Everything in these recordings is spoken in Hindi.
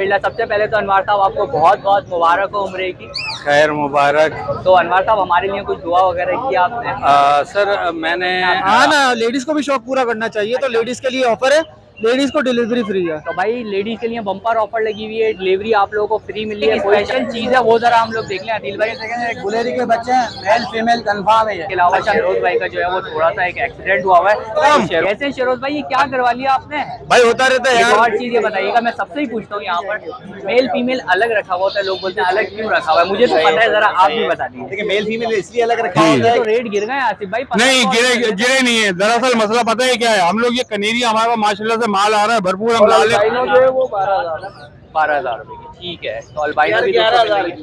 सबसे पहले तो अनवार साहब आपको बहुत बहुत मुबारक हो उम्रे की। खैर मुबारक। तो अनवार साहब हमारे लिए कुछ दुआ वगैरह की आपने? सर मैंने हाँ ना, लेडीज को भी शौक पूरा करना चाहिए, तो लेडीज के लिए ऑफर है, लेडीज को डिलीवरी फ्री है। तो भाई लेडीज के लिए बम्पर ऑफर लगी हुई है, डिलीवरी आप लोगों को फ्री मिली है। कोई चीज है वो जरा हम लोग देख लें आदिल भाई। गुलेरी के बच्चे हैं, मेल फीमेल कंफर्म है। इसके अलावा शेरोज भाई का जो है वो थोड़ा सा एक एक्सीडेंट हुआ हुआ है। कैसे शेरोज भाई, ये क्या करवा लिया आपने? भाई होता रहता है एक यार। और चीज ये बताइएगा, मैं सबसे ही पूछता हूँ, यहाँ पर मेल फीमेल अलग रखा हुआ होता है, लोग बोलते हैं अलग क्यों रखा हुआ है? मुझे तो पता है, जरा आप भी बता दीजिए। देखिए, मेल फीमेल इसलिए अलग रखा होता है। तो रेट गिर गए आसिफ भाई? नहीं गिरे नहीं है। दरअसल मसला पता है क्या है, हम लोग ये कनेरी हमारे पास माशाल्लाह से माल आ रहा है भरपूर, हम ला ले। जो है वो 12,000 रुपए की, ठीक है। तो अल्बाइनो भी 11,000 की।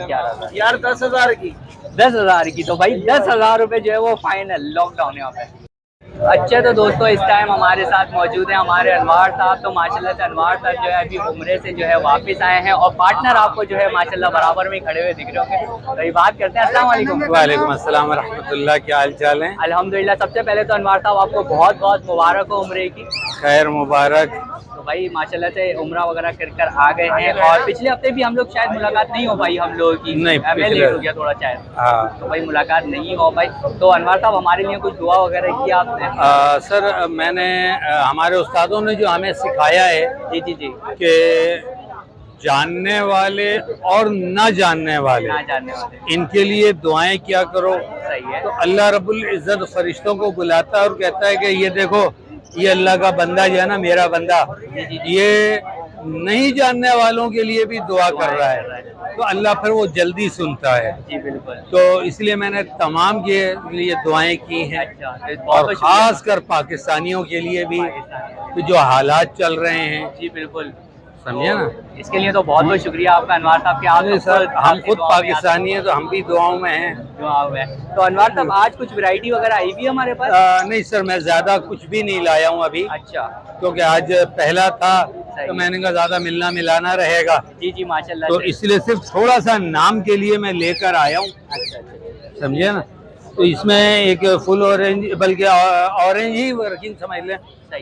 11,000 यार 10,000 की। 10,000 की। तो भाई 10,000 रुपए जो है वो फाइनल लॉकडाउन यहाँ पे। अच्छा तो दोस्तों इस टाइम हमारे साथ मौजूद हैं हमारे अनवार साहब। तो माशाल्लाह से अनवार साहब जो है अभी उम्रे से जो है वापस आए हैं, और पार्टनर आपको जो है माशाल्लाह बराबर में खड़े हुए दिख रहे होंगे। तो ये बात करते हैं। अस्सलाम वालेकुम। वालेकुम अस्सलाम रहमतुल्लाह, क्या हाल चाल है? अल्हम्दुलिल्लाह। सबसे पहले तो अनवार साहब आपको बहुत बहुत मुबारक हो उम्रे की। खैर मुबारक। तो भाई माशाल्लाह से उम्रा वगैरह कर आ गए हैं, और पिछले हफ्ते भी हम लोग शायद मुलाकात नहीं हो पाई हम लोगों की। नहीं, मैं लेट हो गया थोड़ा शायद। हाँ तो भाई मुलाकात नहीं हो पाई। तो अनवार साहब हमारे लिए कुछ दुआ वगैरह की आपने? सर मैंने हमारे उस्तादों ने जो हमें सिखाया है जी जी जी। कि जानने वाले और न जानने वाले, ना जानने वाले इनके लिए दुआएं किया करो। सही है। तो अल्लाह रब्बुल इज़्ज़त फरिश्तों को बुलाता है और कहता है कि ये देखो, ये अल्लाह का बंदा जो है ना, मेरा बंदा, ये नहीं जानने वालों के लिए भी दुआ कर रहा है, तो अल्लाह फिर वो जल्दी सुनता है। जी बिल्कुल। तो इसलिए मैंने तमाम के लिए दुआएं की हैं, अच्छा तो और ख़ास कर पाकिस्तानियों के लिए भी, कि जो हालात चल रहे हैं, जी बिल्कुल, समझे ना। इसके लिए तो बहुत बहुत शुक्रिया आपका अनवार साहब के। आप अरे सर, हम खुद पाकिस्तानी हैं तो हम भी दुआओं में हैं। दुआओं में। तो अनवार साहब आज कुछ वैरायटी वगैरह आई भी हमारे पास? नहीं सर, मैं ज़्यादा कुछ भी नहीं लाया हूँ अभी, अच्छा। क्योंकि आज पहला था तो मैंने कहा ज़्यादा मिलना मिलाना रहेगा, जी जी माशाल्लाह। तो इसलिए सिर्फ थोड़ा सा नाम के लिए मैं लेकर आया हूँ, अच्छा। समझे ना। तो इसमें एक फुल ऑरेंज, बल्कि ऑरेंज ही वर्किंग समझ लें,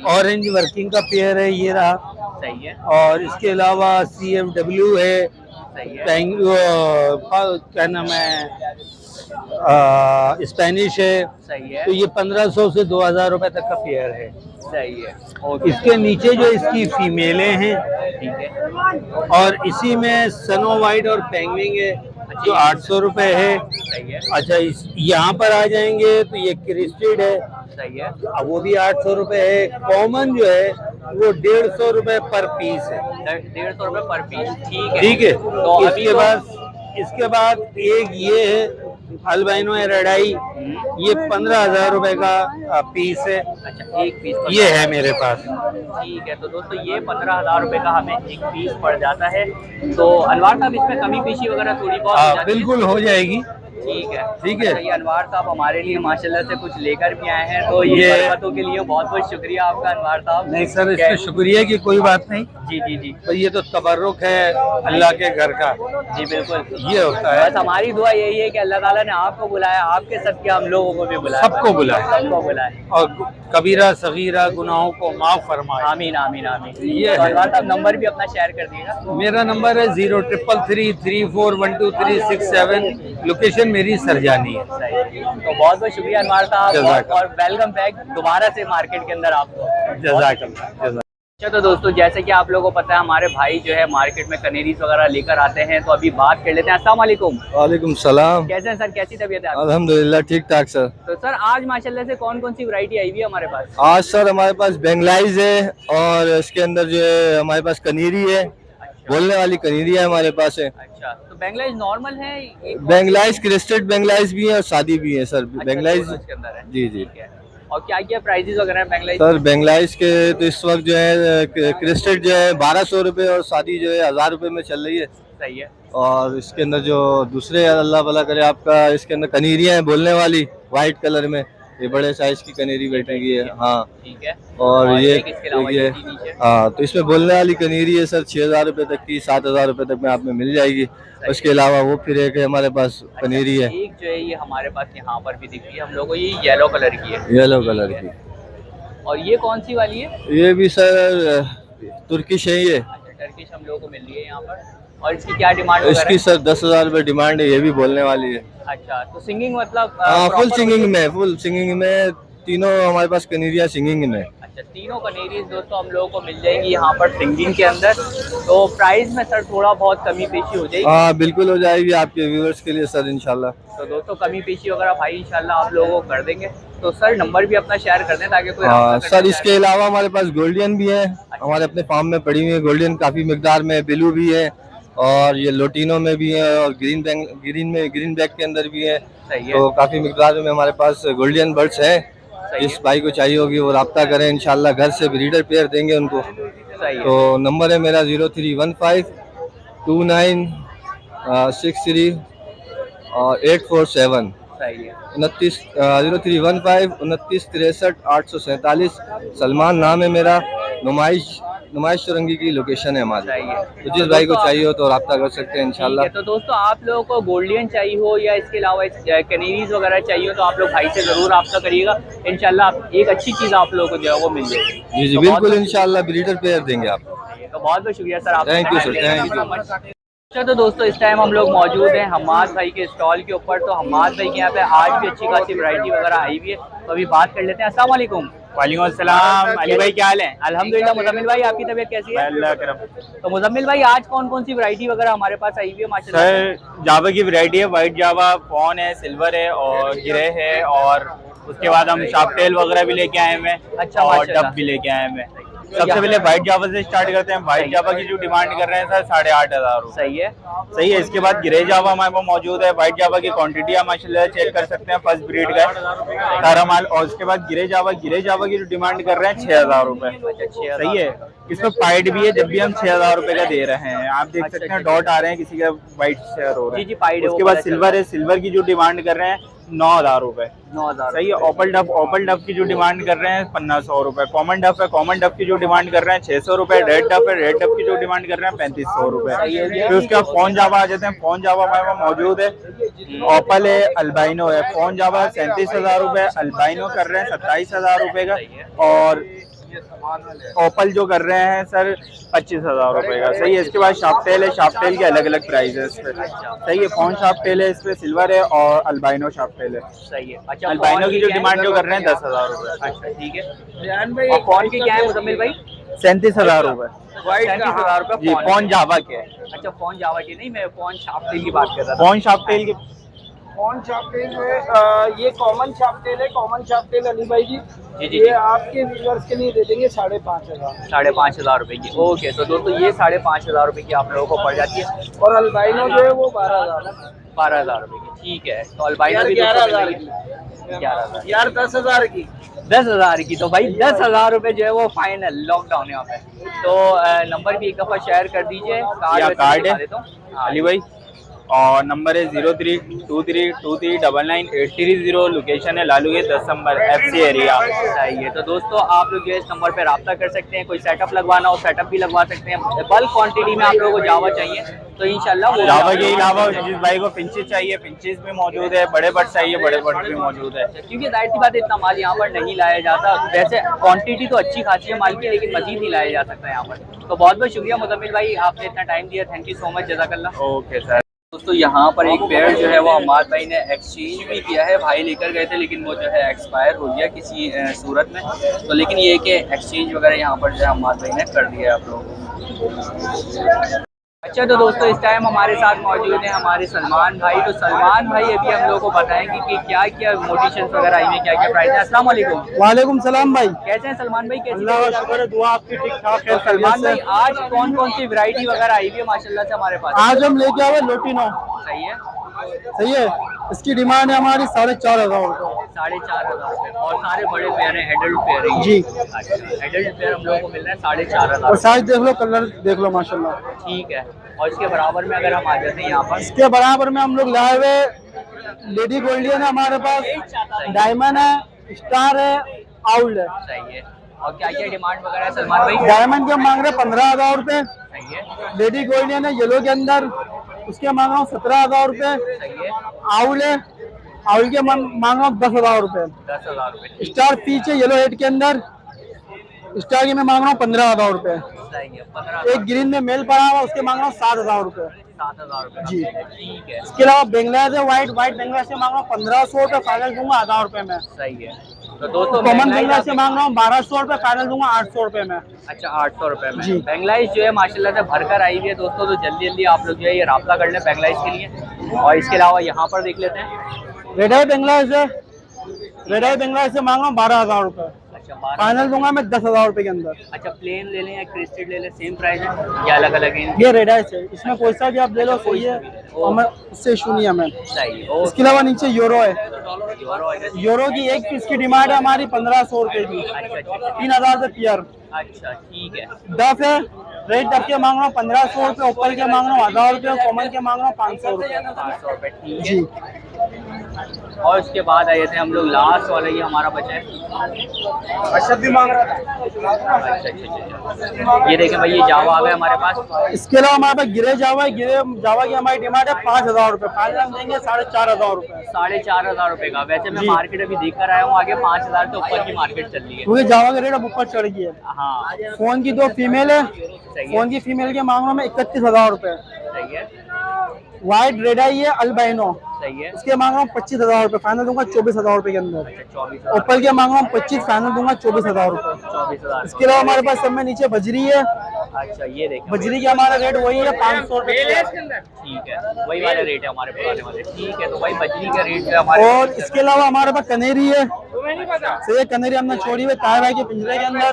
ऑरेंज वर्किंग का पेयर है, ये रहा। सही है। और इसके अलावा CFW है, सही है। क्या नाम है, स्पेनिश है। सही है। तो ये 1500 से 2000 रुपए तक का पेयर है। सही है। इसके नीचे जो इसकी फीमेलें हैं, ठीक है। और इसी में सनो वाइट और पेंगुइन है, जो 800 रुपए है। सही है। अच्छा, इस यहाँ पर आ जाएंगे तो ये क्रिस्टेड है, सही है। अब वो भी 800 रुपए है। कॉमन जो है वो 150 रुपए पर पीस है। 150 रुपए पर पीस, ठीक है। ठीक है। तो इसके बाद एक ये है अल्बाइनो रेडाई, ये 15,000 रुपए का पीस है। अच्छा, एक पीस ये है मेरे पास। ठीक है। तो दोस्तों ये 15,000 रुपए का हमें एक पीस पड़ जाता है। तो अनवार साहब इसमें कमी पेशी वगैरह थोड़ी बहुत हो जाती है? बिल्कुल हो जाएगी। ठीक है। ठीक है। अच्छा, ये अनवार साहब हमारे लिए माशाल्लाह से कुछ लेकर भी आए हैं, तो ये बरकतों के लिए बहुत बहुत शुक्रिया आपका अनवार साहब। नहीं सर, इसमें शुक्रिया की कोई बात नहीं। जी जी जी। तो ये तो तबर्रुक है अल्लाह के घर का। जी बिल्कुल, ये होता है। बस हमारी दुआ यही है कि अल्लाह ताला ने आपको बुलाया, आपके सदके हम लोगों को भी बुलाया, सबको बुलाया, सबको बुलाया, और कबीरा सगीरा गुनाहों को माफ फरमाए। आमीन आमीन आमीन। ये तो है। अनवार साहब नंबर भी अपना शेयर कर दीजिएगा। मेरा नंबर है 0333412367। लोकेशन मेरी सरजानी है। तो बहुत बहुत शुक्रिया अनवार साहब, और वेलकम बैक दोबारा से मार्केट के अंदर आपको। जज़ाकल्लाह। अच्छा तो दोस्तों जैसे कि आप लोगों को पता है, हमारे भाई जो है मार्केट में कनेरीज वगैरह लेकर आते हैं, तो अभी बात कर लेते हैं। अस्सलाम वालेकुम। वालेकुम सलाम। कैसे हैं सर, कैसी तबीयत है आपकी? अल्हम्दुलिल्लाह ठीक ठाक सर। तो सर आज माशाल्लाह से कौन कौन सी वैरायटी आई हुई है हमारे पास? आज सर हमारे पास बेंगलाइज है, और इसके अंदर जो है हमारे पास कनीरी है, बोलने वाली कनीरी है हमारे पास है। अच्छा, तो बेंगलाइज नॉर्मल है? बेंगलाइज क्रिस्टेड बेंगलाइज भी है और शादी भी है सर। अच्छा, बेंगलाइज दोनों इसके अंदर है। जी जी। ठीक है। और क्या क्या प्राइजेस वगैरह है बेंगलाइज? सर बेंगलाइज के तो इस वक्त जो है क्रिस्टेड जो है 1200 रुपये, और शादी जो है 1000 रुपये में चल रही है। सही है। और इसके अंदर जो दूसरे अल्लाह भला करे आपका, इसके अंदर कनीरियाँ हैं बोलने वाली, वाइट कलर में, ये बड़े साइज की कनेरी बैठेगी है। हाँ ठीक है। और ये इसके अलावा ये हाँ, तो इसमें बोलने वाली कनेरी है सर 6,000 रुपये तक की, 7,000 रुपये तक में आप में मिल जाएगी। उसके अलावा वो फिर एक है हमारे पास कनेरी है, एक जो है ये हमारे पास यहाँ पर भी दिख रही है हम लोगों को, ये येलो कलर की है। येलो कलर की। और ये कौन सी वाली है? ये भी सर तुर्किश है ये। टर्किश हम लोगों को मिल रही है यहाँ पर। और इसकी क्या डिमांड वगैरह इसकी है? सर 10,000 रुपये डिमांड है, ये भी बोलने वाली है। अच्छा, तो सिंगिंग मतलब हाँ, proper फुल सिंगिंग में तीनों हमारे पास कनेरिया सिंगिंग में। अच्छा, तीनों कनेरीज दोस्तों हम लोगों को मिल जाएंगी यहाँ पर सिंगिंग के अंदर। तो प्राइस में सर थोड़ा बहुत कमी पेशी हो जाएगी। हाँ बिल्कुल हो जाएगी आपके व्यूअर्स के लिए सर, इंशाल्लाह। तो दोस्तों कमी पेशी वगैरह भाई इंशाल्लाह आप लोगों को कर देंगे। तो सर नंबर भी अपना शेयर कर दें ताकि कोई हाँ राब्ता सर, करना इसके अलावा हमारे पास गोल्डियन भी है, हमारे अपने फार्म में पड़ी हुई है गोल्डियन काफ़ी मिकदार में, ब्लू भी है और ये लोटिनो में भी है और ग्रीन बैग के अंदर भी है। सही है। तो काफ़ी मिकदार में हमारे पास गोल्डियन बर्ड्स है। जिस भाई को चाहिए होगी वो राब्ता करें, इंशाल्लाह घर से ब्रीडर पेयर देंगे उनको। सही है। तो नंबर है मेरा 03152963 और 847 सही है। 0315 2963 847। सलमान नाम है मेरा। नुमाइश चुरंगी की लोकेशन है हमारी। सही है। तो जिस भाई को चाहिए हो तो राब्ता कर सकते हैं ठीक इंशाल्लाह। है। तो दोस्तों आप लोगों को गोल्डियन चाहिए हो या इसके अलावा कैनेरीज वगैरह चाहिए हो तो आप लोग भाई से ज़रूर रब्ता करिएगा। इंशाल्लाह एक अच्छी चीज़ आप लोगों को जो है वो मिल जाएगी। जी जी तो बिल्कुल, इंशाल्लाह ब्रीडर पेयर देंगे आपको। तो बहुत बहुत शुक्रिया सर आपका। Thank you sir, thank you. अच्छा, तो दोस्तों इस टाइम हम लोग मौजूद हैं हम्माद भाई के स्टॉल के ऊपर। तो हम्माद भाई के यहाँ पे आज भी अच्छी खासी वैरायटी वगैरह आई हुई है, तो अभी बात कर लेते हैं। अस्सलाम वालेकुम। वालेकुम अस्सलाम। अली भाई क्या हाल है? अल्हम्दुलिल्लाह। मुजम्मिल भाई आपकी तबीयत कैसी है? अल्लाह करम। तो मुजम्मिल भाई आज कौन कौन सी वैरायटी वगैरह हमारे पास आई हुई है माशाल्लाह? सर जावा की वैरायटी है, वाइट जावा, फॉन है, सिल्वर है और ग्रे है और उसके बाद हम शार्पटेल वगैरह भी लेके आए हैं। अच्छा, और माशाल्लाह। डब भी लेके आए हैं। सबसे पहले वाइट जावा से स्टार्ट करते हैं। वाइट जावा की जो डिमांड कर रहे हैं सर 8,500 रुपये। सही है। सही है। इसके बाद ग्रे जावा हमारे पास मौजूद है। वाइट जावा की क्वांटिटी आप माशाल्लाह चेक कर सकते हैं, फर्स्ट ब्रीड का है, सारा माल। और उसके बाद ग्रे जावा की जो डिमांड कर रहे हैं 6,000 रुपये। सही है। इसमें पाइड भी है, जब भी हम 6,000 रुपये का दे रहे हैं। आप देख सकते हैं डॉट आ रहे हैं, किसी का वाइट शेयर हो रहा जी है। जी, पाइड है। उसके बाद सिल्वर है, सिल्वर की जो डिमांड कर रहे हैं 9,000 रुपये। 9,000। सही है। ओपल डफ की जो डिमांड कर रहे हैं 1,500 रुपये। कॉमन डफ है, कॉमन डफ की जो डिमांड कर रहे हैं 600 रुपये। रेड डफ है, रेड डफ की जो डिमांड कर रहे हैं 3,500 रुपये। फिर उसके बाद फोन जावा आ जाते हैं। फोन जावा हमारे पास मौजूद है। ओपल है, अल्बाइनो है। फोन जावा 37,000 रुपये, अल्बाइनो कर रहे हैं 27,000 रुपये का और ओपल जो कर रहे हैं सर 25,000 रुपये का। सही है। इसके बाद शार्पटेल है, शार्पटेल के अलग अलग प्राइस है इस पे। सही है। फोन शार्पटेल है, इस पे सिल्वर है और अल्बाइनो शार्पटेल है। सही है। अच्छा, अल्बाइनो की जो डिमांड जो कर रहे हैं 10,000 रुपये। अच्छा ठीक है। और फोन की क्या है मुजम्मिल भाई? 37,000 रुपये। 37,000 रुपये जी, फोन जावा के। अच्छा, फोन जावा की नहीं, मैं फोन शार्पटेल की बात कर रहा था। फोन शार्पटेल के कॉमन शार्पटेल में ये कॉमन शार्पटेल है। कॉमन शार्पटेल अली भाई जी, जी। ये आपके व्यूअर्स के लिए दे देंगे 5,500। 5,500 रुपये की। ओके, तो दोस्तों ये 5,500 रुपये की आप लोगों को पड़ जाती है। और अल्बाइनो जो है वो 12,000। 12,000 रुपये की। ठीक है। तो अल्बाइनो भी 11,000 की। 11,000 यार 10,000 की। 10,000 की। तो भाई 10,000 रुपये जो है वो फाइनल लॉकडाउन यहाँ पे। तो नंबर भी एक दफ़ा शेयर कर दीजिए। कार्ड है देता हूँ अली भाई और नंबर है 032323998330। लोकेशन है लालू के 10 नंबर FC एरिया। सही है। तो दोस्तों आप लोग जो है इस नंबर पे रब्ता कर सकते हैं। कोई सेटअप लगवाना हो सेटअप भी लगवा सकते हैं। बल्क क्वांटिटी में आप लोगों को जावा चाहिए तो इंशाल्लाह वो जावा के अलावा जिस भाई को फिंचेस चाहिए फिंचेस भी मौजूद है, बड़े बर्ड चाहिए बड़े बर्ड भी मौजूद है। क्योंकि जाहिर सी बात है इतना माल यहाँ पर नहीं लाया जाता। वैसे क्वांटिटी तो अच्छी खासी है माल की, लेकिन मजीद नहीं लाया जा सकता यहाँ पर। तो बहुत बहुत शुक्रिया मुजम्मिल भाई, आपने इतना टाइम दिया। थैंक यू सो मच, जज़ाकल्लाह। Okay sir. दोस्तों यहाँ पर एक पेड़ जो है वो हमाद भाई ने एक्सचेंज भी किया है। भाई लेकर गए थे लेकिन वो जो है एक्सपायर हो गया किसी सूरत में। तो लेकिन ये कि एक्सचेंज वगैरह यहाँ पर जो है हमाद भाई ने कर दिया है आप लोगों को। अच्छा, तो दोस्तों इस टाइम हमारे साथ मौजूद हैं हमारे सलमान भाई। तो सलमान भाई अभी हम लोगों को बताएंगे कि क्या क्या मोटिशंस वगैरह आई हैं, क्या क्या प्राइस है। अस्सलाम वालेकुम। वालेकुम सलाम भाई। कैसे हैं सलमान भाई? कैसे अल्लाह का शुक्र है, दुआ आपकी ठीक ठाक है। सलमान भाई आज कौन कौन सी वैरायटी वगैरह आई हुई है माशाल्लाह से हमारे पास? आज हम लेके आए लोटिनो। सही है। सही है। इसकी डिमांड है हमारी 4,500 रुपये। 4,500 रुपये और सारे बड़े पेयर हैं, एडल्ट पेयर हैं जी। अच्छा, एडल्ट पेयर हम लोगों को मिल रहे हैं 4,500। और साइज देख लो, कलर देख लो माशाल्लाह। ठीक है। और इसके बराबर में अगर हम आ जाते हैं यहाँ पर, इसके बराबर में हम लोग लाए हुए लेडी गोल्डियन है हमारे पास, डायमंड है, स्टार है, आउल है। सही है। और क्या क्या डिमांड वगैरह है सलमान भाई? डायमंड के मांग रहे 15,000 रुपये। सही है। लेडी गोल्डियन है येलो के अंदर, उसके मांग रहा हूँ 17,000 रुपये। सही है। आउल है, आउल के मांग रहा हूँ 10,000 रुपये। 10,000 रुपये। स्टार पीछे येलो हेड के अंदर, स्टार की मैं मांग रहा हूँ 15,000 रुपए। सही है, 15 एक ग्रीन में मेल पड़ा हुआ उसके मांग रहा हूँ 7,000 रुपए। 7,000 रुपए जी। ठीक है। इसके अलावा बेंगलादेश है व्हाइट बेंगलादेश से मांग रहा हूँ 1500 रुपए, फाइनल दूंगा 1,000 रुपए में। सही है। तो दोस्तों कॉमन बेंगलादेश से मांग रहा हूँ 1200 रुपए, फाइनल दूंगा 800 रुपए में। अच्छा 800 रुपए में। जी। बांग्लादेश जो है माशाल्लाह से भरकर आई हुई है दोस्तों, तो जल्दी जल्दी आप लोग जो है ये राब्ता कर लें बांग्लादेश के लिए। और इसके अलावा यहाँ पर देख लेते हैं रेड आई बेंगलादेश है, रेड आई बेंगलादेश से मांग रहा हूँ 12,000 रुपए, अच्छा 12। फाइनल दूंगा मैं 10,000 रुपए के अंदर। अच्छा प्लेन ले लें या क्रिस्टेड ले लें, सेम प्राइस है या अलग अलग है? ये रेड आई है, इसमें कोई सा भी आप ले लो सही है, हमें उससे इशू नहीं है हमें। सही इसके अलावा नीचे यूरो है, यूरो है। यूरो की एक पीस की डिमांड है हमारी 1500 रुपए की, अच्छा 3,000 रुपए पियर। अच्छा ठीक है। डफ है, रेड डफ के मांग रहा हूँ 1500 रुपए, ऊपर के मांग रहा हूँ 1,000 रुपए, कॉमन के मांग रहा हूँ 500 रुपए। 500 रुपए ठीक जी। है। और उसके बाद आए थे हम लोग लास्ट वाला, ये हमारा बचा है। अच्छा भी मांग रहा था। ये देखें भाई, ये जावा आ गए हमारे पास। इसके अलावा हमारे पास गिरे जावा है, गिरे जावा की हमारी डिमांड है 5,000 रुपए, फाइनल हम देंगे 4,500 रुपए। 4,500 रुपए का। वैसे मैं मार्केट अभी देख कर आया हूँ, आगे 5,000 से ऊपर की मार्केट चल रही है, क्योंकि जावा का रेट अब ऊपर चढ़ गई है। हाँ फोन की 2 फीमेल है, सही है। फोन की फीमेल के मांग रहा हूँ मैं 31,000 रुपए। सही है। व्हाइट रेड आई है अल्बाइनो, सही है। उसके मांग रहा हूँ 25,000 रुपए, फाइनल दूंगा 24,000 रुपए के अंदर। अच्छा 24,000। ओपल के मांग रहा हूँ 25, फाइनल दूंगा 24,000 रुपए। 24,000। इसके अलावा हमारे पास सब में नीचे बजरी है, अच्छा ये देखें बजरी का हमारा रेट वही है 500 रुपए। ठीक है, वही वाला रेट है हमारे पुराने वाले। ठीक है, तो भाई बजरी का रेट जो है हमारे। और इसके अलावा हमारे पास कनेरी है, सही है, कनेरी हमने छोड़ी हुई तार भाई के पिंजरे के अंदर।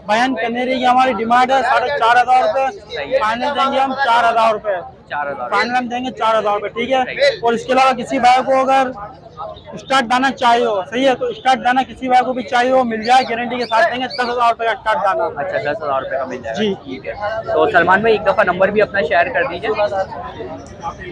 बयान कनेरी की हमारी डिमांड है 4,500 रुपए, फाइनल देंगे हम 4,000 रुपए, 4,000। फाइनल हम देंगे 4,000 रुपए। ठीक है। और इसके अलावा किसी भाई को अगर स्टार्ट दाना चाहिए हो, सही है, तो स्टार्ट दाना किसी भाई को भी चाहिए हो मिल जाए, गारंटी के साथ देंगे 10,000 रुपए का स्टार्ट दाना। अच्छा 10,000 रुपए का मिल जाएगा। जी। ठीक है। तो सलमान भाई एक दफा नंबर भी अपना शेयर कर दीजिए।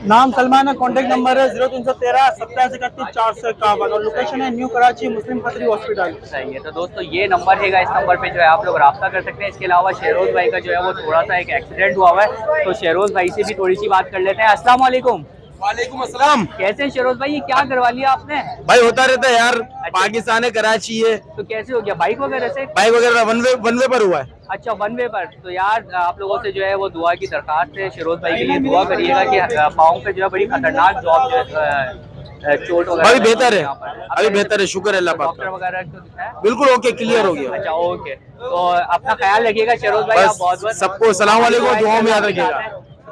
नाम सलमान है, कॉन्टेक्ट नंबर है 0313 27 31 451 और लोकेशन है न्यू कराची मुस्लिम पथरी हॉस्पिटल। सही है। तो दोस्तों ये नंबर है, इस नंबर पे जो है आप लोग राब्ता कर सकते हैं। इसके अलावा शेरोज भाई का जो है वो थोड़ा सा एक एक्सीडेंट हुआ है, तो शेरोज भाई से भी थोड़ी सी बात कर लेते हैं। अस्सलाम वालेकुम। वालेकुम अस्सलाम। कैसे हैं शेरोज भाई, ये क्या करवा लिया आपने? भाई होता रहता है यार, पाकिस्तान है, कराची है, तो कैसे हो गया, बाइक वगैरह से? बाइक वगैरह वन वे पर हुआ है। अच्छा 1 वे पर। तो यार आप लोगों से जो है वो दुआ की दरखास्त है, शेरोज भाई के लिए दुआ करिएगा कि पाँव पे जो है बड़ी खतरनाक जॉब जो है चोट वगैरह। अभी बेहतर है, अभी बेहतर है, शुक्र है अल्लाह पाक डॉक्टर वगैरह को दिखाया? बिल्कुल ओके, क्लियर हो गया। अच्छा ओके। तो अपना ख्याल रखिएगा शेरोज भाई, आप बहुत बहुत सबको सलाम वालेकुम, दुआओं में याद रखिएगा।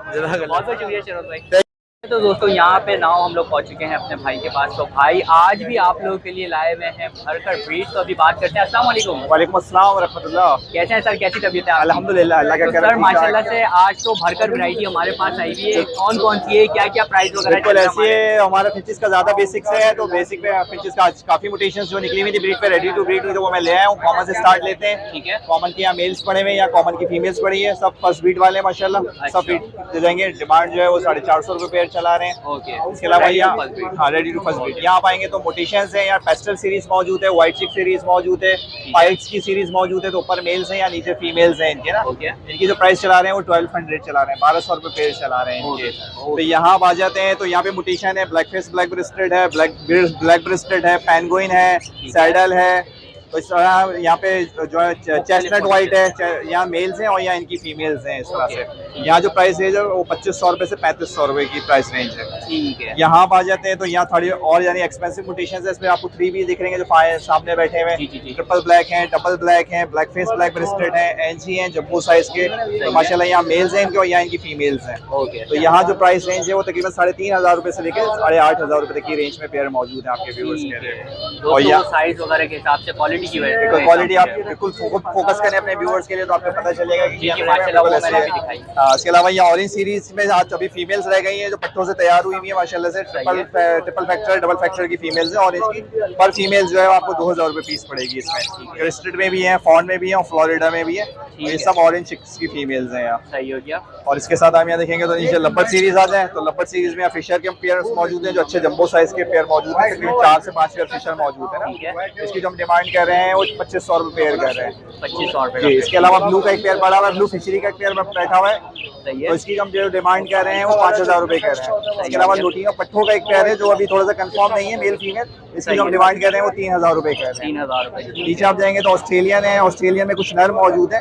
बहुत बहुत शुक्रिया शेरोज भाई। तो दोस्तों यहाँ पे नाव हम लोग पहुँच चुके हैं अपने भाई के पास। तो भाई आज भी आप लोगों के लिए लाए हुए हैं भरकर ब्रीड। तो अभी बात करते हैं। अस्सलाम वालेकुम। वालेकुम अस्सलाम रहमतुल्लाह। कैसे हैं सर, कैसी तबीयत है? अल्हम्दुलिल्लाह, अल्लाह का तो करम सर है। माशाल्लाह से आज तो भरकर वैरायटी हमारे पास आई हुई है। कौन कौन सी है, क्या क्या प्राइस वगैरह? बिल्कुल ऐसी है, हमारा फिंचेस का ज्यादा बेसिक से है, तो बेसिक में फिंचेस का काफी म्यूटेशंस जो निकली हुई थी ब्रीड पे, रेडी टू ब्रीड की, तो वो मैं ले आया हूँ। कॉमन से स्टार्ट लेते हैं। ठीक है। कॉमन के यहाँ मेल्स पड़े हुए हैं या कॉमन की फीमेल्स पड़ी है, सब फर्स्ट ब्रीड वाले हैं माशाल्लाह, सब ब्रीड दे देंगे। डिमांड जो है वो 450 रुपए पेयर चला रहे हैं। ओके। इसके अलावा यहाँ हाँ रेडी टू फर्स्ट ब्रीड यहाँ पाएंगे तो मोटेशंस है, यहाँ पेस्टल सीरीज मौजूद है, व्हाइट चिक सीरीज मौजूद है, पाइट्स की सीरीज मौजूद है। तो ऊपर मेल्स हैं या नीचे फीमेल्स हैं इनके ना। इनकी जो प्राइस चला रहे हैं वो 1200 चला रहे हैं, 1200 रुपए पेयर चला रहे हैं इनके। तो यहाँ आ जाते हैं तो यहाँ पे मोटेशन है, ब्लैक फेस ब्लैक ब्रेस्टेड है, ब्लैक ब्रेस्टेड है, पेंगुइन है, सैडल है। तो इस तरह यहाँ पे जो है चेस्टनट व्हाइट है, यहाँ मेल्स हैं और यहाँ इनकी फीमेल्स हैं। इस तरह से यहाँ जो प्राइस रेंज है वो 2500 रुपए से 3500 रुपए की प्राइस रेंज है। ठीक है। यहाँ आप आ जाते हैं तो यहाँ थोड़ी और यानी एक्सपेंसिव म्यूटेशंस है। इसमें आपको 3 भी दिख रहे हैं जो सामने बैठे हुए हैं, ट्रिपल ब्लैक हैं, डबल ब्लैक हैं, ब्लैक फेस ब्लैक ब्रेस्टेड हैं, एनजी हैं जम्बो साइज के। तो माशाल्लाह यहाँ मेल्स हैं इनके और यहाँ इनकी फीमेल्स हैं। तो यहाँ जो प्राइस रेंज है वो तकरीबन 3500 रुपए से लेकर 8500 रुपए तक की रेंज में पेयर मौजूद है आपके व्यूअर्स के लिए। और यहाँ साइज वगैरह के हिसाब से क्वालिटी की वजह से क्वालिटी आप बिल्कुल फोकस करें अपने व्यूअर्स के लिए तो आपको पता चलेगा कि माशाल्लाह वो मैंने भी दिखाई। इसके अलावा ये ऑरेंज सीरीज में आज अभी फीमेल्स रह गई हैं जो पट्टों से तैयार हुई है माशाल्लाह से। ट्रिपल फैक्टर डबल फैक्टर की फीमेल्स है ऑरेंज की। पर फीमेल्स जो है आपको 2000 रुपए पीस पड़ेगी इसमें। क्रिस्टेड में भी है, फॉन में भी है और फ्लोरिडा में भी है। ये सब ऑरेंज चिक्स की फीमेल्स हैं यहाँ। सही हो गया। और इसके साथ हम यहाँ देखेंगे तो नीचे लब्बत सीरीज आ जाए तो लब्बत सीरीज में फिशर के पेयर मौजूद हैं जो अच्छे जंबो साइज के पेयर मौजूद हैं। 4 से 5 पेयर फिशर मौजूद है ना। इसकी जो हम डिमांड कर रहे रहे हैं वो 2500 रुपये पेयर कर रहे हैं। 2500 रुपये जी, इसके अलावा ब्लू का एक पेयर पड़ा हुआ है, ब्लू फिशरी का एक पेयर बैठा हुआ है, सही तो है। इसकी हम जो डिमांड कर रहे हैं वो 5000 रुपये कर रहे हैं। इसके अलावा लोटियो पट्ठों का एक पेयर है जो अभी थोड़ा सा कंफर्म नहीं है, मेल फीमेल, इसकी हम डिमांड कर रहे हैं वो 3000 रुपये कर रहे हैं। 3000 रुपये। नीचे आप जाएंगे तो ऑस्ट्रेलियन है, ऑस्ट्रेलियन में कुछ नर मौजूद है,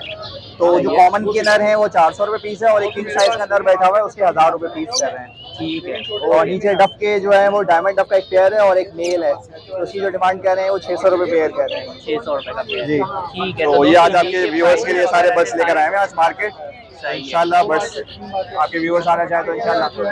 तो जो कॉमन के नर हैं वो 400 रुपये पीस है, और एक किंग साइज का नर बैठा हुआ है उसके 1000 रुपये पीस कर रहे हैं। ठीक है। और नीचे डफ के जो है वो डायमंड डफ का एक पेयर है और एक मेल है, तो उसकी जो डिमांड कर रहे हैं वो 600 रुपये पेयर कर रहे हैं। 600 रुपये का पेयर। जी ठीक है। तो ये आज दोस्तों आपके व्यूअर्स के लिए सारे बर्ड्स लेकर आए हैं आज मार्केट। इंशाल्लाह बर्ड्स आपके व्यूअर्स आना चाहे तो इंशाल्लाह। तो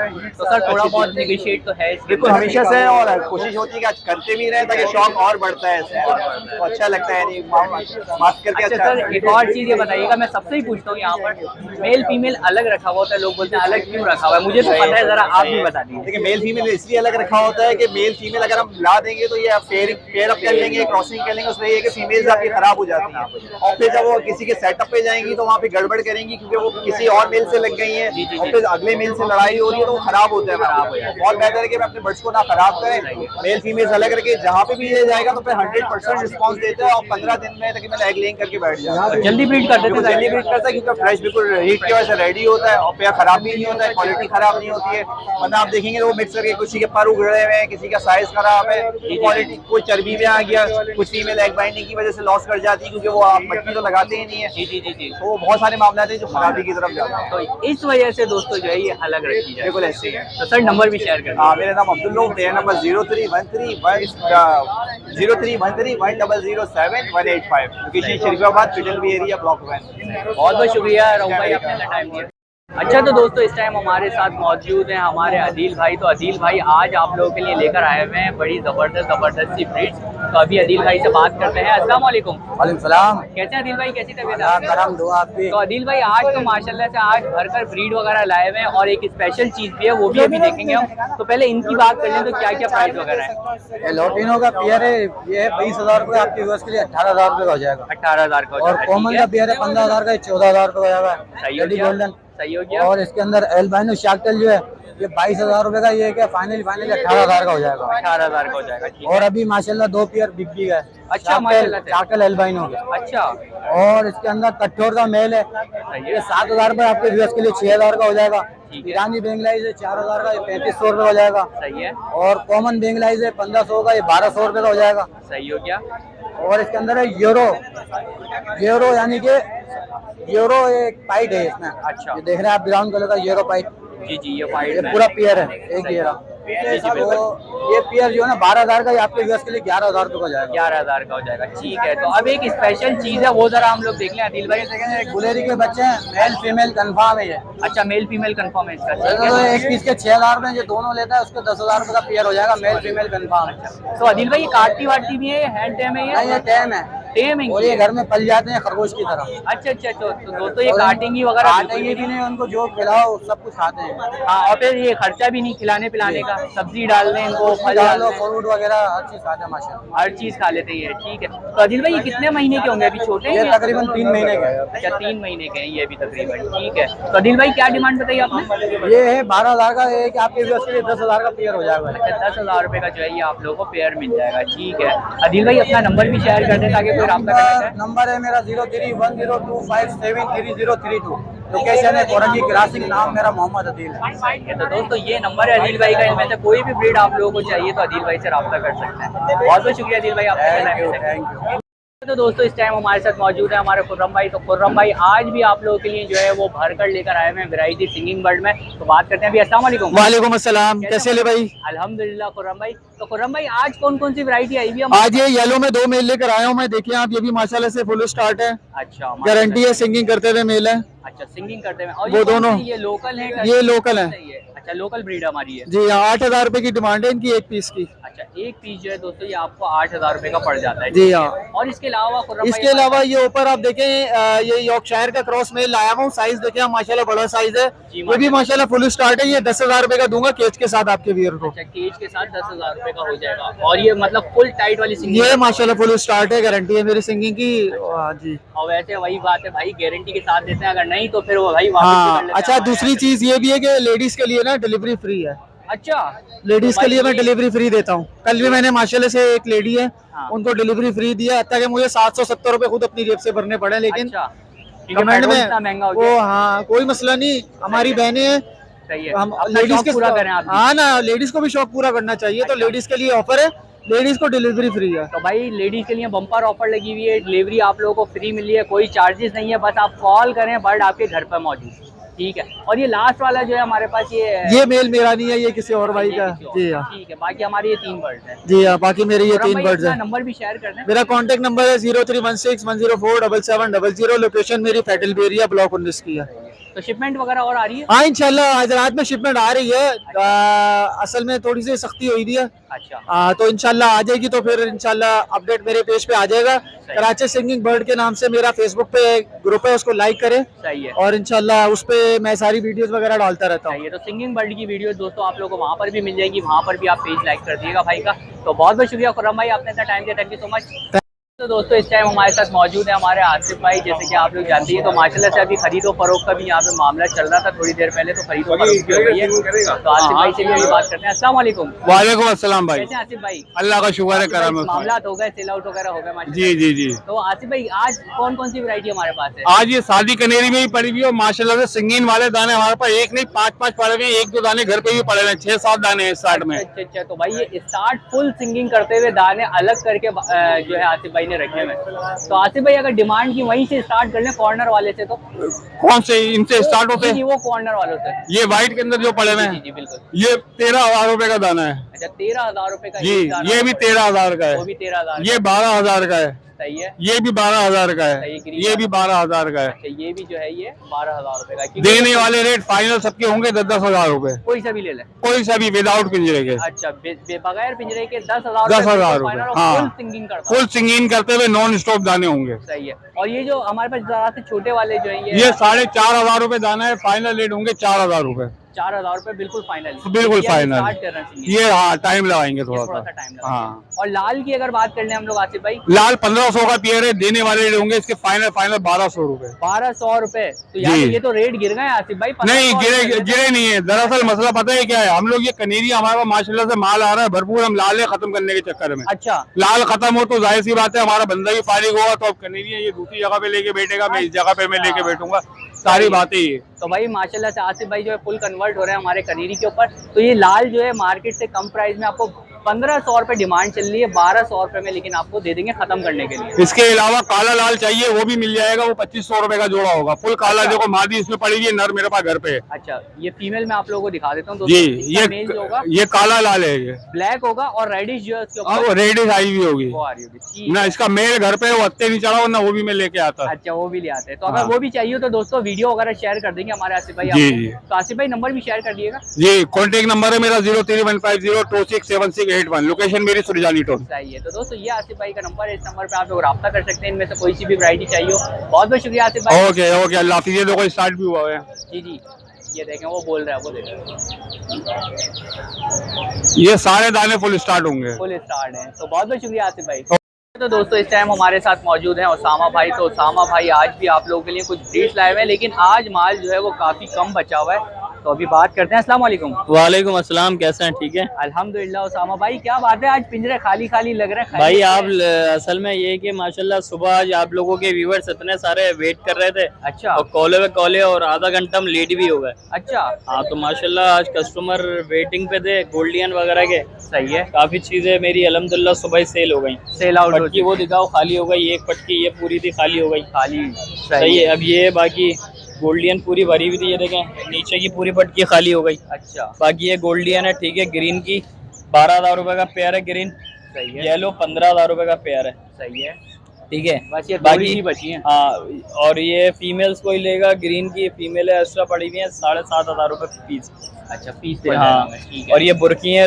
सर थोड़ा बहुत नेगोशिएट तो है इसके बिल्कुल अंदर। हमेशा से, और कोशिश होती है कि आज करते भी रहे ताकि शौक और बढ़ता है इससे, तो अच्छा लगता है, नहीं बात करके अच्छा अच्छा सर एक और चीज़ ये बताइएगा, मैं सबसे ही पूछता हूँ यहाँ पर मेल फीमेल अलग रखा हुआ होता है, लोग बोलते हैं अलग क्यों रखा हुआ है, मुझे तो पता है, जरा आप भी बता दीजिए। देखिए मेल फीमेल इसलिए अलग रखा होता है कि मेल फीमेल अगर हम ला देंगे तो ये पेयर अप कर लेंगे, क्रॉसिंग कर लेंगे, उसमें ये है कि फीमेल्स आपकी खराब हो जाती हैं, और फिर जब वो किसी के सेटअप पे जाएंगी तो वहाँ पे गड़बड़ करेंगी क्योंकि वो किसी और मेल से लग गई हैं, और फिर अगले मेल से लड़ाई हो रही है तो वो खराब होता है। बहुत बेहतर है कि हम अपने बर्ड्स को ना खराब करें, मेल फीमेल्स अलग रखे, जहाँ पे भी ये जाएगा तो फिर 100% रिस्पॉन्स देता है, और 15 दिन में तकरीबन एग लेइंग करके बैठ जाता है। जल्दी ब्रीड कर देते हैं, जल्दी ब्रीड करता है क्योंकि फ्रेश बिल्कुल हीट की वजह से रेडी होता है, और पेयर खराब भी नहीं होता है, क्वालिटी खराब नहीं होती है। मतलब आप देखेंगे तो वो मिक्स करके किसी के पर उगड़े हुए हैं, किसी का साइज खराब है, क्वालिटी कोई चर्बी में आ गया, कुछ फीमेल एग बाइंडिंग की वजह से लॉस कर जाती है क्योंकि वो आप मट्टी तो लगाते ही नहीं है। जी जी जी जी। तो बहुत सारे मामला हैं जो खराबी की तरफ जाते हैं, तो इस वजह से दोस्तों जो है ये अलग रखी जाए। बिल्कुल ऐसे ही है। तो सर नंबर भी शेयर कर हाँ, मेरा नाम अब्दुल्ला, मेरा नंबर 03131007185185, लोकेशन शरीफाबाद, फिटलवी एरिया, ब्लॉक 1। बहुत बहुत शुक्रिया राहुल भाई, आपने अपना टाइम दिया। अच्छा तो दोस्तों इस टाइम हमारे साथ मौजूद हैं हमारे अदील भाई। तो अदील भाई आज आप लोगों के लिए लेकर आए हुए हैं बड़ी ज़बरदस्त सी ब्रीड्स। तो अभी अदील भाई से बात करते हैं। अस्सलाम वालेकुम। वालेकुम सलाम। कैसे हैं अदील भाई, कैसी तबीयत आप है? करम दो आप भी। तो अदील भाई आज तो माशाल्लाह से आज भरकर ब्रीड वगैरह लाए हुए हैं, और एक स्पेशल चीज़ भी है वो भी अभी देखेंगे हम। तो पहले इनकी बात कर लें तो क्या क्या प्राइस वगैरह है? ये लोटिनो का पेयर है, ये है 20,000 रुपये, आपके व्यूअर्स के लिए 18,000 रुपये का हो जाएगा। 18,000 का हो और जाएगा, कॉमन ठीक का है। पेयर है 15,000 का, 14,000 रुपये का हो जाएगा। सही हो लेडी गया, गोल्डन। सही हो गया। और इसके अंदर एल्बाइनो शार्कटेल जो है ये 22,000 रुपये का, ये क्या फाइनल 18,000 का हो जाएगा। 18,000 का हो जाएगा, ठीक है। और अभी माशाल्लाह 2 पेयर बिग बिग है। अच्छा, माशाल्लाह से। शार्कटेल एल्बाइनो के। अच्छा और इसके अंदर कठोर का मेल है, ये 7,000 रुपये, आपके व्यूअर्स के लिए 6,000 का हो जाएगा। ठीक है। ईरानी बेंगलाइज है 4,000 का, ये 3500 रुपये हो जाएगा। सही है, और कॉमन बेंगलाइज है 1500 का, ये 1200 रुपये का हो जाएगा। सही हो गया। और इसके अंदर है यूरो यानी कि यूरो एक पाइट है इसमें। अच्छा। ये देख रहे हैं आप ब्राउन कलर का यूरो पाइट, जी जी, ये ये वाइट पूरा पेयर है, एक ये रहा। तो ये पेयर जो है ना 12,000 का, ये आपके व्यूअर्स के लिए 11,000 रुपये का हो जाएगा। 11,000 का हो जाएगा, ठीक है। तो अब एक स्पेशल चीज़ है वो जरा हम लोग देख लें अदिल भाई। गुलेरी के बच्चे हैं, मेल फीमेल कंफर्म है ये। अच्छा, मेल फीमेल कंफर्म है इसका, ठीक तो है। एक पीस के 6,000 रुपये, जो दोनों लेता है उसको 10,000 रुपये का पेयर हो जाएगा, मेल फीमेल कंफर्म। तो अदिल भाई ये काटती वाटती भी है, हैंड टेम है नहीं, ये टैम है, टेम है और ये घर में पल जाते हैं खरगोश की तरह। अच्छा अच्छा, तो दोस्तों ये काटेंगी वगैरह काटेंगे भी नहीं, उनको जो खिलाओ सब कुछ खाते हैं। हाँ, और फिर ये खर्चा भी नहीं खिलाने पिलाने का, सब्जी डाल दें इनको, फल डाल डालो, दें, फ्रूट वगैरह हर चीज खाते हैं माशाल्लाह। हर चीज़ खा लेते हैं, ठीक है। तो अदिल भाई ये कितने महीने के होंगे, अभी छोटे हैं ये या? तकरीबन 3 महीने का है। अच्छा, 3 महीने के हैं ये भी तकरीबन, ठीक है। तो अदिल भाई क्या डिमांड बताई आपने? ये है 12,000 का, एक आपके व्यूअर्स के लिए 10,000 का पेयर हो जाएगा। अच्छा, 10,000 रुपये का जो है ये आप लोगों को पेयर मिल जाएगा, ठीक है। अदिल भाई अपना नंबर भी शेयर कर दें ताकि कोई रब्ता कर सके। नंबर है मेरा 0310257332। लोकेशन है कोरंगी क्रॉसिंग, नाम मेरा मोहम्मद अदील है। तो दोस्तों ये नंबर है अदिल भाई का, इनमें से कोई भी ब्रीड आप लोगों को चाहिए तो अदिल भाई से रब्ता कर सकते हैं। बहुत बहुत शुक्रिया अदिल भाई आपका। Thank you. तो दोस्तों इस टाइम हमारे साथ मौजूद है हमारे खुर्रम भाई। तो खुर्रम भाई आज भी आप लोगों के लिए जो है वो भर कर लेकर आए हैं वैरायटी सिंगिंग बर्ड में। तो बात करते हैं अभी। अस्सलाम वालेकुम। वालेकुम अस्सलाम, कैसे ले भाई? अल्हम्दुलिल्लाह खुर्रम भाई। तो खुर्रम भाई आज कौन कौन सी वैरायटी आई हुई है? आज ये येलो में 2 मेल लेकर आया हूँ मैं, देखिए आप, ये भी माशाल्लाह से फुल स्टार्ट है, अच्छा, गारंटी है, सिंगिंग करते हुए मेल है। अच्छा, सिंगिंग करते हैं। और वो दोनों ये लोकल है? ये लोकल है। अच्छा, लोकल ब्रीड हमारी है जी हाँ, 8,000 रुपए की डिमांड है इनकी, एक पीस की। अच्छा, एक पीस जो है दोस्तों ये आपको 8,000 रुपए का पड़ जाता है। जी हाँ। और इसके अलावा खुर्रम भाई इसके अलावा ये ऊपर आप देखें, ये यॉर्कशायर का क्रॉस मेल लाया हूँ, साइज देखें आप माशाल्लाह बड़ा साइज है, ये भी माशाल्लाह फुल स्टार्ट है। ये 10,000 रुपए का दूंगा केज के साथ आपके व्यूअर को। अच्छा, केज के साथ 10,000 रुपए का हो जाएगा। और ये मतलब फुल टाइट वाली सिंगिंग? ये माशाल्लाह फुल स्टार्ट है, गारंटी है मेरी सिंगिंग की। जी और वैसे वही बात है भाई, गारंटी के साथ देते हैं, अगर नहीं तो फिर वो भाई वापस भी कर हाँ। लेते हैं अच्छा, हमारे दूसरी यहाँ। चीज ये भी है कि लेडीज के लिए ना डिलीवरी फ्री है। अच्छा, लेडीज तो के लिए भाई मैं डिलीवरी फ्री देता हूँ। कल भी मैंने माशाल्लाह से एक लेडी है, हाँ। उनको डिलीवरी फ्री दिया, हत्ता कि मुझे 770 रुपए खुद अपनी जेब से भरने पड़े, लेकिन अच्छा, क्योंकि कमेंट पेट्रोल में इतना महंगा हो वो, गया। हाँ कोई मसला नहीं, हमारी बहनें हैं, सही है, हम अपना लेडीज शौक के पूरा करें आप भी। हाँ ना, लेडीज को भी शौक पूरा करना चाहिए, तो अच्छा। लेडीज के लिए ऑफर है, लेडीज को डिलीवरी फ्री है। तो भाई लेडीज के लिए बम्पर ऑफर लगी हुई है, डिलीवरी आप लोगों को फ्री मिली है, कोई चार्जेस नहीं है, बस आप कॉल करें, बर्ड आपके घर पर मौजूद। ठीक है, और ये लास्ट वाला जो है हमारे पास ये मेल मेरा नहीं है, ये किसी और भाई ये का। किसी और जी का। हाँ, ठीक है, बाकी हमारे ये 3 बर्ड हैं। जी हाँ, बाकी मेरे ये और हम 3 भाई बर्ड्स अपना हैं। नंबर भी शेयर कर दें। मेरा कांटेक्ट नंबर है 0316104700, लोकेशन मेरी फैटल बेरिया ब्लॉक 19 की है। तो शिपमेंट वगैरह और आ रही है? हाँ इंशाल्लाह आज रात में शिपमेंट आ रही है। असल में थोड़ी सी सख्ती हुई थी है, अच्छा, तो इंशाल्लाह आ जाएगी, तो फिर इंशाल्लाह अपडेट मेरे पेज पे आ जाएगा। कराची सिंगिंग बर्ड के नाम से मेरा फेसबुक पे ग्रुप है, उसको लाइक करें, सही है। और इंशाल्लाह उस पे मैं सारी वीडियोस वगैरह डालता रहता हूँ। सही है, तो सिंगिंग बर्ड की वीडियो दोस्तों आप लोगों को वहाँ पर भी मिल जाएगी, वहाँ पर भी आप पेज लाइक कर दिएगा भाई का। तो बहुत बहुत शुक्रिया खुर्रम भाई, आपने इतना टाइम दिया, थैंक यू सो मच। तो दोस्तों इस टाइम हमारे साथ मौजूद है हमारे आसिफ भाई, जैसे कि आप लोग जानते हैं, तो माशाल्लाह से अभी खरीदो फरोख्त का भी यहाँ पे मामला चल रहा था थोड़ी देर पहले, तो खरीदो फरोख्त भी हो गई है। तो आसिफ भाई से भी अभी बात करते हैं। अस्सलाम वालेकुम। वालेकुम अस्सलाम भाई, कैसे हैं आसिफ भाई? अल्लाह का शुक्र है, करम है। मामला हो गए, सेल आउट वगैरह हो गए माशाल्लाह। जी जी जी। तो आसिफ भाई आज कौन कौन सी वैरायटी हमारे पास है? आज ये शादी कनेरी में ही पड़ी हुई है, और माशाल्लाह से सिंगीन वाले दाने हमारे पास एक नहीं 5-5 पड़े हुए हैं, 1-2 दाने घर पे भी पड़े हुए हैं, 6-7 दाने हैं स्टार्ट में। अच्छा अच्छा, तो भाई ये स्टार्ट फुल सिंगिंग करते हुए दाने अलग करके जो है आसिफ भाई ने रखे हुए। तो आसिफ भाई अगर डिमांड की वहीं से स्टार्ट कर लें कॉर्नर वाले से, तो कौन से इनसे स्टार्ट होते जी, हैं? वो कॉर्नर वालों से। ये व्हाइट के अंदर जो पड़े हुए जी हैं, जी बिल्कुल। ये 13,000 रुपए का दाना है अच्छा, 13,000 रुपए का जी। एक दाना, ये भी 13,000 का वो भी है, 13,000। ये 12,000 का है, सही है। ये भी 12,000 का सही, है, ग्रीन ये भी 12,000 का है। अच्छा, ये भी जो है ये 12,000 रुपए का। क्योंकि देने वाले रेट फाइनल सबके होंगे 10,000 रुपए, कोई सा भी ले लें। कोई सा भी विदाउट पिंजरे के। अच्छा, बगैर पिंजरे के 10,000 10,000 रुपए, हाँ। फुल सिंगिंग करता फुल सिंगीन करते हुए नॉन स्टॉप दाने होंगे। सही है। और ये जो हमारे पास जरा से छोटे वाले जो है ये 4,500 रुपए दाना है, फाइनल रेट होंगे 4,000 रुपए, 4,000 रुपए बिल्कुल फाइनल। बिल्कुल फाइनल। स्टार्ट कर रहे हैं सिंगिंग। ये हाँ टाइम लगाएंगे थोड़ा थोड़ा सा सा। टाइम लगा। हाँ, और लाल की अगर बात कर लें हम लोग आसिफ भाई, लाल 1,500 का पेयर है, देने वाले रेट होंगे इसके फाइनल 1,200 रुपए। 1,200 रुपए। तो यार जी। ये तो रेट गिर गए आसिफ भाई। नहीं 1,500 गिरे रुपए गिरे नहीं है, दरअसल मसला पता है क्या है, हम लोग ये कनेरी हमारे पास माशाल्लाह से माल आ रहा है भरपूर, हम लाले खत्म करने के चक्कर में। अच्छा, लाल खत्म हो तो जाहिर सी बात है हमारा बंदा भी फारिग होगा, तो अब कनेरी ये दूसरी जगह पे लेके बैठेगा, मैं इस जगह पे मैं लेके बैठूंगा, सारी बातें ये। तो भाई माशाल्लाह से आसिफ भाई जो है फुल कन्वर्ट हो रहे हैं हमारे कनेरी के ऊपर। तो ये लाल जो है मार्केट से कम प्राइस में आपको 1,500 रुपए डिमांड चल रही है, 1,200 रुपए में लेकिन आपको दे देंगे खत्म करने के लिए। इसके अलावा काला लाल चाहिए वो भी मिल जाएगा, वो 2,500 रुपए का जोड़ा होगा। फुल काला देखो मादी इसमें पड़ी हुई है, नर मेरे पास घर पे है। अच्छा, ये फीमेल में आप लोगों को दिखा देता हूँ जी, इसका मेल जो होगा ये काला लाल है, ये ब्लैक होगा, और रेडिश जो है उसके और ऊपर रेडिश आई हुई होगी वो आ रही होगी। ठीक ना, है। इसका मेल घर पे वो हत्ते नहीं चढ़ा, ना वो भी मैं लेके आता। अच्छा, वो भी ले आते हैं। तो अगर हाँ। वो भी चाहिए तो दोस्तों वीडियो वगैरह शेयर कर देंगे हमारे आसिफ भाई जी, आपको। जी। तो आसिफ भाई नंबर भी शेयर कर दिएगा। जी, कॉन्टेक्ट नंबर है मेरा 0315026761, लोकेशन मेरी सुरजानी टोल। सही है। तो दोस्तों ये आसिफ भाई का नंबर है, इस नंबर पे आप लोग राब्ता कर सकते हैं, इनमें से कोई सी भी वैरायटी चाहिए हो। बहुत बहुत शुक्रिया आसिफ भाई। ओके ओके, अल्लाह हाफिज़। ये देखो स्टार्ट भी हुआ है। जी जी, ये देखें वो बोल रहा है, वो देखें ये सारे दाने फुल स्टार्ट होंगे। फुल स्टार्ट है। तो बहुत बहुत शुक्रिया आसिफ भाई। तो दोस्तों इस टाइम हमारे साथ मौजूद हैं उसामा भाई। तो उसामा भाई आज भी आप लोगों के लिए कुछ ब्रीड्स लाए हुए हैं, लेकिन आज माल जो है वो काफ़ी कम बचा हुआ है। तो अभी बात करते हैं। अस्सलाम वालेकुम। वालेकुम अस्सलाम, कैसे हैं? ठीक है अल्हम्दुलिल्लाह। उसामा भाई क्या बात है, आज पिंजरे खाली खाली लग रहे हैं। भाई। आप असल में ये कि माशाल्लाह सुबह आज आप लोगों के व्यूवर्स इतने सारे वेट कर रहे थे। अच्छा। और कॉले वे कॉले, और आधा घंटा हम लेट भी हो गए। अच्छा। हाँ, तो माशाल्लाह आज कस्टमर वेटिंग पे थे, गोल्डियन वगैरह के। सही है। काफी चीजें मेरी अल्हम्दुलिल्लाह सुबह सेल हो गई। सेल आउट पटकी वो दिखाओ खाली हो गई, एक पटकी ये पूरी थी खाली हो गई। खाली। सही है। अब ये बाकी गोल्डियन पूरी भरी हुई थी, ये देखें नीचे की पूरी पटकी खाली हो गई। अच्छा। बाकी ये गोल्डियन है, ठीक है, ग्रीन की 12,000 रुपए का पेयर है ग्रीन। सही है। येलो 15,000 रुपए का पेयर है। सही है। ठीक है। बस ये बाकी ही बची हैं। हाँ, और ये फीमेल्स कोई लेगा, ग्रीन की फीमेल है, एक्स्ट्रा पड़ी हुई है 7,500 रुपए पीस। अच्छा, पीस। हाँ, ठीक है। और ये बुरकी है,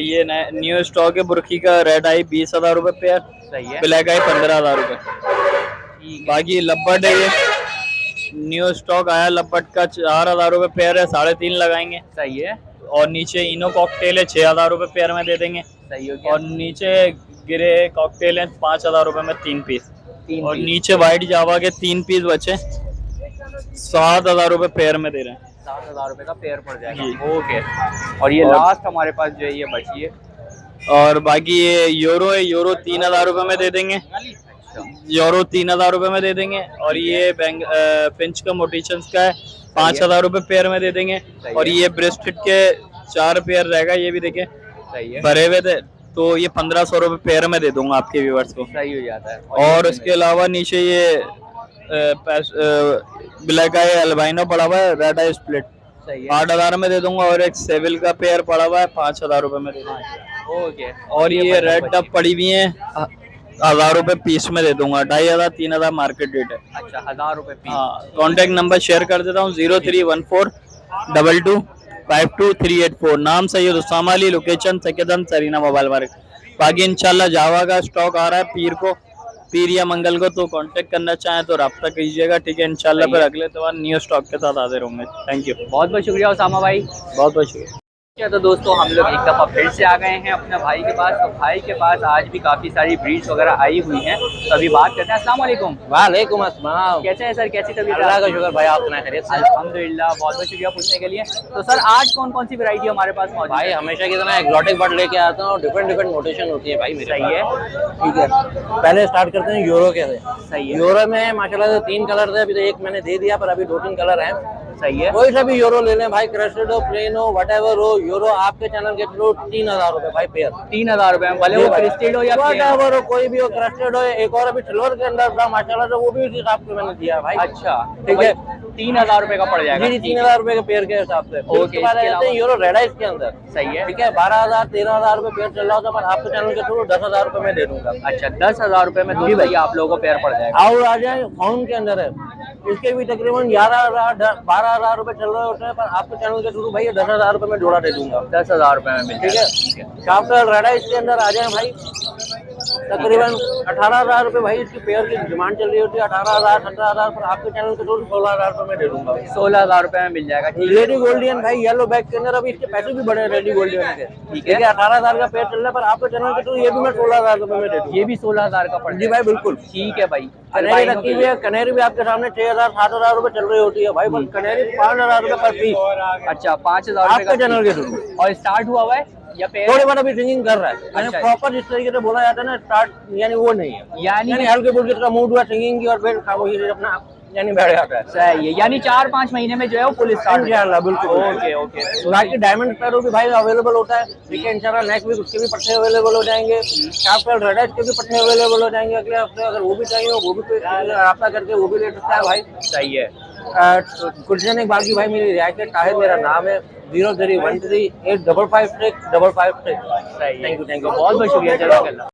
ये न्यू स्टॉक है बुरकी का, रेड आई 20,000 रुपए पेयर। सही है। ब्लैक आई 15,000 रुपए। ठीक है। बाकी लब्बट है, ये न्यू स्टॉक आया लब्बट का 4,000 रुपए पेयर है, 3.5 लगाएंगे। सही है। और नीचे इनो कॉकटेल है 6,000 रुपए पेयर में दे देंगे। सही हो गया। और नीचे गिरे कॉकटेल है 5,000 रुपए में 3 पीस। और पीस। नीचे वाइट जावा के 3 पीस बचे 7,000 रुपए पेयर में दे रहे हैं। 7,000 रुपए का पेयर पड़ जाएगा। ओके, और ये लास्ट हमारे पास जो है ये बची है। और बाकी ये यूरो है, यूरो 3,000 रुपए में दे देंगे, यूरो 3,000 रुपए में दे देंगे। और ये फिंच का मोटिशंस का है, 5,000 रुपए पेयर में दे देंगे। और ये ब्रेस्टेड के 4 पेयर रहेगा, ये भी देखें सही है, भरे हुए थे, तो ये 1,500 रुपए पेयर में दे दूंगा आपके व्यूअर्स को। सही हो जाता है। और उसके अलावा नीचे ये ब्लैक आई अल्बाइनो पड़ा हुआ है, रेड आई स्प्लिट, सही है, 8,000 में दे दूंगा। और एक सेविल का पेयर पड़ा हुआ है, 5,000 रुपए में दे दूंगा। ओके, और ये रेड डब पड़ी हुई है, 1,000 रुपए पीस में दे दूंगा, 2,500 3,000 मार्केट रेट है। अच्छा, 1,000 रुपए पीस। हाँ, कॉन्टेक्ट नंबर शेयर कर देता हूँ, 0314225238 नाम सैयद उसामा अली, लोकेशन सेकेंडन सरीना मोबाइल मार्केट। बाकी इंशाल्लाह जावा का स्टॉक आ रहा है पीर या मंगल को, तो कांटेक्ट करना चाहें तो रब्ता कीजिएगा, ठीक है। इंशाल्लाह फिर अगले तबार न्यू स्टॉक के साथ हाजिर होंगे। थैंक यू, बहुत बहुत शुक्रिया उसामा भाई, बहुत बहुत शुक्रिया। तो दोस्तों हम लोग एक दफ़ा फिर से आ गए हैं अपने भाई के पास। तो भाई के पास आज भी काफ़ी सारी ब्रीड्स वगैरह आई हुई हैं, तो अभी बात करते हैं। अस्सलाम वालेकुम। वालेकुम अस्सलाम। कैसे हैं सर, कैसी तबीयत? अल्लाह का शुक्र भाई, आप सुनाए खैरियत से? अल्हम्दुलिल्लाह, बहुत बहुत शुक्रिया पूछने के लिए। तो सर आज कौन कौन सी वैरायटी हमारे पास मौजूद भाई है? हमेशा की तरह एक्सोटिक बर्ड लेके आता हूँ और डिफरेंट मोटेशन होती है भाई मेरे सही पास। है, ठीक है, पहले स्टार्ट करते हैं यूरो के से। सही है, यूरो में माशाल्लाह से 3 कलर थे, अभी तो एक मैंने दे दिया, पर अभी 2-3 कलर हैं। सही है, कोई सा भी यूरो ले लें भाई, क्रेस्टेड हो, प्लेन हो, व्हाटएवर हो, यूरो आपके चैनल के थ्रू 3,000 रुपए भाई पेयर। 3,000 रुपए में, भले वो क्रिस्टेड हो या plain हो। व्हाटएवर हो, कोई भी हो, क्रेस्टेड हो। एक और अभी सिल्वर के अंदर था माशाल्लाह से, वो भी उसी हिसाब से मैंने दिया भाई। अच्छा, ठीक है, 3,000 रुपए का पड़ जाएगा। जी 3,000 रुपए के पेयर के हिसाब से। फिर उसके बाद आ जाते हैं यूरो रेड आइस के अंदर। सही है, ठीक है, 12,000 13,000 रुपए पेयर चल रहा होता है, पर आपके चैनल के थ्रू 10,000 रुपए में दे दूंगा। अच्छा, 10,000 रुपए में दोस्तों ये आप लोगों को पेयर पड़ जाएगा। और आ जाए फाउंड के अंदर है, इसके भी तकरीबन 11,000 12,000 रुपए चल रहे होते हैं, पर आपके चैनल के थ्रू भाई 10,000 रुपए में जोड़ा दे दूंगा। 10,000 रुपए में मिल ठीक जाएगा। है, कैपिटल रेड आइस के अंदर आ जाए भाई, तकरीबन 18,000 रुपए भाई इसकी पेयर की डिमांड चल रही होती है। 18,000 17,000, पर आपके चैनल के थ्रू 16,000 रुपए में दे दूंगा। 16,000 रुपए में मिल जाएगा। रेडी गोल्डियन भाई येलो बैग के अंदर, अभी इसके पैसे भी बढ़े रेडी गोल्डियन के। ठीक है, 18,000 का पेयर चल रहा है, पर आपके चैनल के थ्रू ये भी मैं 16,000 रुपए में दे दूंगा। ये भी 16,000 का पड़ जी जाएगा। भाई बिल्कुल। ठीक है भाई। कनेरी रखी हुई है, कनेरी भी आपके सामने 6,000 7,000 रुपए चल रही होती है भाई, पर कनेरी 5,000 रुपए पर पीस अच्छा, 5,000 रुपए आपके चैनल के थ्रू। और स्टार्ट हुआ हुआ है या पेयर? थोड़ी बार अभी सिंगिंग कर रहा है, यानी अच्छा। प्रॉपर जिस तरीके से बोला जाता है ना स्टार्ट, यानी वो नहीं है। यानी हल्के फुल्के का मूड हुआ सिंगिंग की, और फिर खामोशी से अपना यानी बैठ जाता है। सही है, यानी 4-5 महीने में जो है वो फुल स्टार्ट। इंशाल्लाह बिल्कुल। ओके ओके, बाकी डायमंड स्पैरो भी भाई अवेलेबल होता है। ठीक है, इंशाल्लाह नेक्स्ट वीक उसके भी पट्टे अवेलेबल हो जाएंगे। कैपिटल रेड आइस के भी पट्टे अवेलेबल हो जाएंगे अगले हफ्ते। अगर वो भी चाहिए वो भी कोई रास्ता करके वो भी ले सकता है भाई। सही है। कुछ दिन बाकी भाई मेरी रियायत ताहिर मेरा नाम है, 031385565556। सही है, थैंक यू बहुत बहुत शुक्रिया। जज़ाकल्लाह।